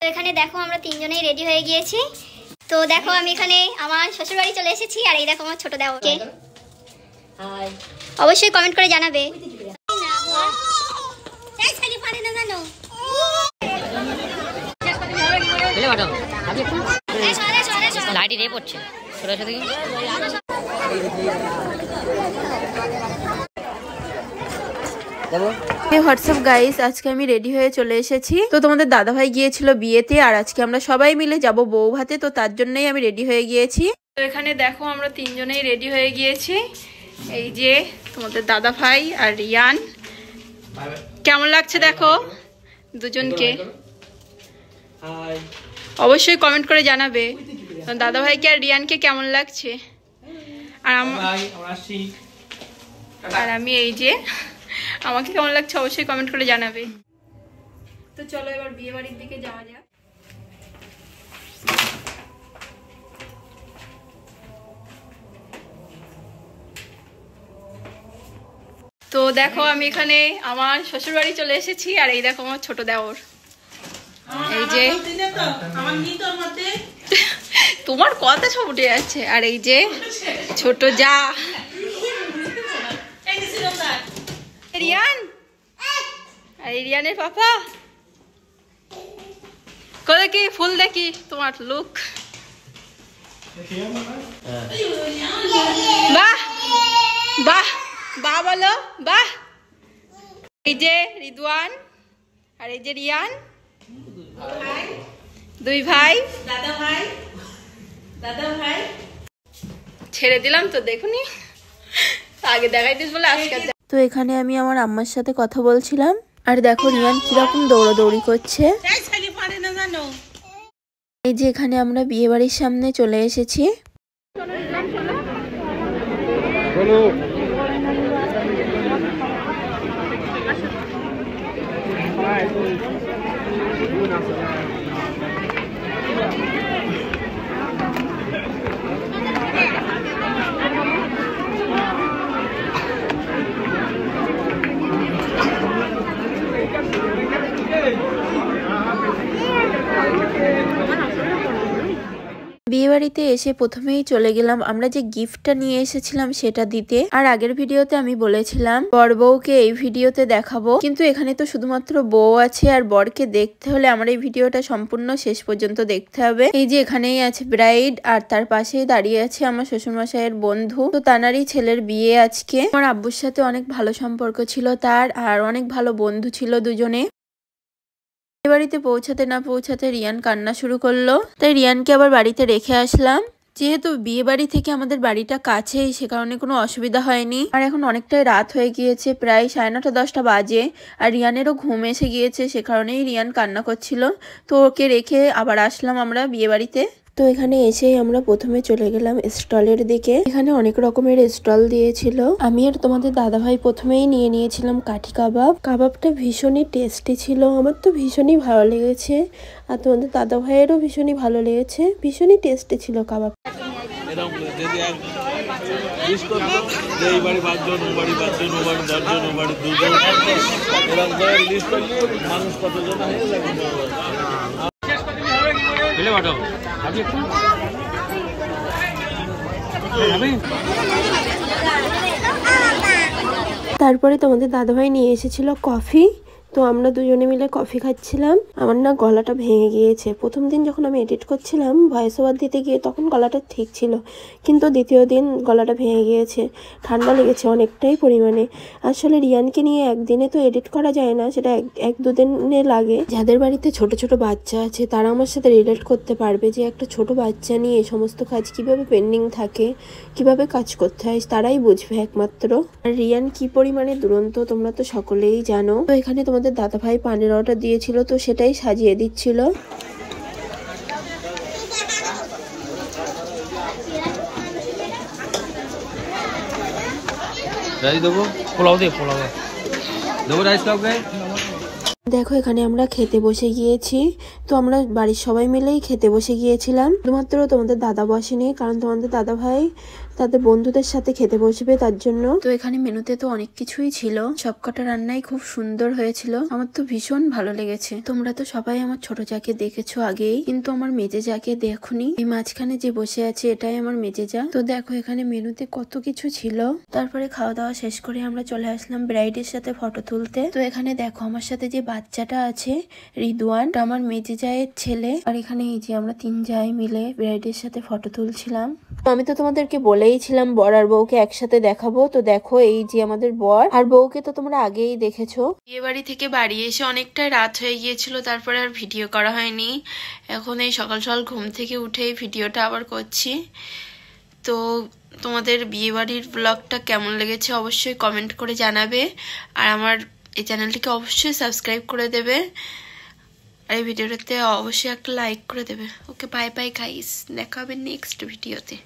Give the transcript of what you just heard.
তো এখানে দেখো আমরা তিনজনেই রেডি হয়ে গিয়েছি। তো দেখো আমি এখানে আমার শ্বশুর বাড়ি চলে এসেছি, আর এই দেখো আমার ছোট দেওরকে। অবশ্যই কমেন্ট করে জানাবে। হোয়াটসঅ্যাপ গাইস, আজকে আমি রেডি হয়ে চলে এসেছি। তো তোমাদের দাদাভাই গিয়েছিল বিয়েতে, আর আজকে আমরা সবাই মিলে যাব বউ ভাতে, তো তার জন্যই আমি রেডি হয়ে গিয়েছি। তো এখানে দেখো আমরা তিনজনেই রেডি হয়ে গিয়েছি। এই যে তোমাদের দাদাভাই আর রিয়ান। কেমন লাগছে দেখো দুজনকে, অবশ্যই কমেন্ট করে জানাবে দাদাভাইকে আর রিয়ানকে কেমন লাগছে। আর আমি এই যে আমাকে কেমন লাগছে অবশ্যই কমেন্ট করে জানাবে। তো চলো এবার বিয়ে বাড়ির দিকে যাওয়া যাক। তো দেখো আমি এখানে আমার শ্বশুর বাড়ি চলে এসেছি, আর এই দেখো আমার ছোট দেওর। এই যে তোমার কথা সব উঠে যাচ্ছে। আর এই যে ছোট যা রিয়ান, আর রিয়ানের পাপা। দেখি ফুল দেখি তোমার লুক। বাহ বাহ বাহ বলো বাহ। এই যে রিদওয়ান, আর এই যে রিয়ান, দুই ভাই। দাদা ভাই ছেড়ে দিলাম তো, দেখুনি আগে দেখাইতিস বলে আজকে। তো এখানে আমি আমার আম্মার সাথে কথা বলছিলাম, আর দেখো রিয়ান কিরকম দৌড়াদৌড়ি করছে। এই যে এখানে আমরা বিয়ে বাড়ির সামনে চলে এসেছি। বিয়ে বাড়িতে এসে প্রথমেই চলে গেলাম আমরা যে গিফটটা নিয়ে এসেছিলাম সেটা দিতে। আর আগের ভিডিওতে আমি বলেছিলাম বর বউকে এই ভিডিওতে দেখাবো, কিন্তু এখানে তো শুধুমাত্র বউ আছে, আর বরকে দেখতে হলে আমার এই ভিডিওটা সম্পূর্ণ শেষ পর্যন্ত দেখতে হবে। এই যে এখানেই আছে ব্রাইড, আর তার পাশেই দাঁড়িয়ে আছে আমার শ্বশুরমশাইয়ের বন্ধু। তো তানারই ছেলের বিয়ে আজকে। আমার আব্বুর সাথে অনেক ভালো সম্পর্ক ছিল তার, আর অনেক ভালো বন্ধু ছিল দুজনে। বাড়িতে পৌঁছাতে না পৌঁছাতে রিয়ান কান্না শুরু করলো, তাই রিয়ানকে আবার বাড়িতে রেখে আসলাম। যেহেতু বিয়ে বাড়ি থেকে আমাদের বাড়িটা কাছেই, সে কারণে কোনো অসুবিধা হয়নি। আর এখন অনেকটাই রাত হয়ে গিয়েছে, প্রায় 9:30 10টা বাজে, আর রিয়ানেরও ঘুম এসে গিয়েছে, সে কারণেই রিয়ান কান্না করছিল। তো ওকে রেখে আবার আসলাম আমরা বিয়ে বাড়িতে। তো এখানে এসে আমরা প্রথমে চলে গেলাম স্টলের দিকে। এখানে অনেক রকমের স্টল দিয়েছিল। আমি আর তোমাদের দাদাভাই প্রথমেই নিয়ে নিয়েছিলাম কাঠি কাবাব। কাবাবটা ভীষণই টেস্টি ছিল, আমার তো ভীষণই ভালো লেগেছে, আর তোমাদের দাদাভাইয়েরও ভীষণই ভালো লেগেছে। ভীষণই টেস্টি ছিল কাবাব। তারপরে তোমাদের দাদাভাই নিয়ে এসেছিল কফি। তো আমরা দুজনে মিলে কফি খাচ্ছিলাম। আমার না গলাটা ভেঙে গিয়েছে। প্রথম দিন যখন আমি এডিট করছিলাম ভয়েস ওভার দিতে গিয়ে তখন গলাটা ঠিক ছিল, কিন্তু দ্বিতীয় দিন গলাটা ভেঙে গিয়েছে। ঠান্ডা লেগেছে অনেকটাই পরিমাণে। আসলে রিয়ানকে নিয়ে একদিনে তো এডিট করা যায় না, সেটা এক দুদিনে লাগে। যাদের বাড়িতে ছোট ছোট বাচ্চা আছে তারা আমার সাথে রিলেট করতে পারবে যে একটা ছোট বাচ্চা নিয়ে সমস্ত কাজ কিভাবে পেন্ডিং থাকে, কিভাবে কাজ করতে হয়, তারাই বুঝবে একমাত্র। আর রিয়ান কি পরিমাণে দুরন্ত তোমরা তো সকলেই জানো। তো এখানে তোমাদের দাদাভাই পানের অর্ডার দিয়েছিল, তো সেটাই সাজিয়ে দিচ্ছিল। দেখো এখানে আমরা খেতে বসে গিয়েছি। তো আমরা বাড়ির সবাই মিলেই খেতে বসে গিয়েছিলাম, শুধুমাত্র তোমাদের দাদা বসেনি, কারণ তোমাদের দাদা ভাই তাদের বন্ধুদের সাথে খেতে বসবে তার জন্য। তো এখানে মেনুতে তো অনেক কিছুই ছিল, সবকটা রান্নাই খুব সুন্দর হয়েছিল, আমার তো ভীষণ ভালো লেগেছে। তোমরা তো সবাই আমার ছোট যাকে দেখেছো আগেই, কিন্তু আমার মেজে যাকে দেখোনি। এই মাঝখানে যে বসে আছে এটাই আমার মেজে যা। তো দেখো এখানে মেনুতে কত কিছু ছিল। তারপরে খাওয়া দাওয়া শেষ করে আমরা চলে আসলাম ব্রাইডের সাথে ফটো তুলতে। তো এখানে দেখো আমার সাথে যে বাচ্চাটা আছে রিদওয়ান, আমার মেজে জায়ের ছেলে। আর এখানে এই যে আমরা 3 জায় মিলে ব্রাইডের সাথে ফটো তুলছিলাম। তো আমি তো তোমাদেরকে বলেইছিলাম বর আর বউকে একসাথে দেখাবো। তো দেখো এই যে আমাদের বর আর বউকে তো তোমরা আগেই দেখেছো। বিয়ে বাড়ি থেকে বাড়ি এসে অনেকটাই রাত হয়ে গিয়েছিল, তারপরে আর ভিডিও করা হয়নি। এখন এই সকাল সকাল ঘুম থেকে উঠেই ভিডিওটা আবার করছি। তো তোমাদের বিয়ে বাড়ির ব্লগটা কেমন লেগেছে অবশ্যই কমেন্ট করে জানাবে, আর আমার এই চ্যানেলটিকে অবশ্যই সাবস্ক্রাইব করে দেবে, আর এই ভিডিওটাতে অবশ্যই একটা লাইক করে দেবে। ওকে, বাই বাই গাইস, দেখা হবে নেক্সট ভিডিওতে।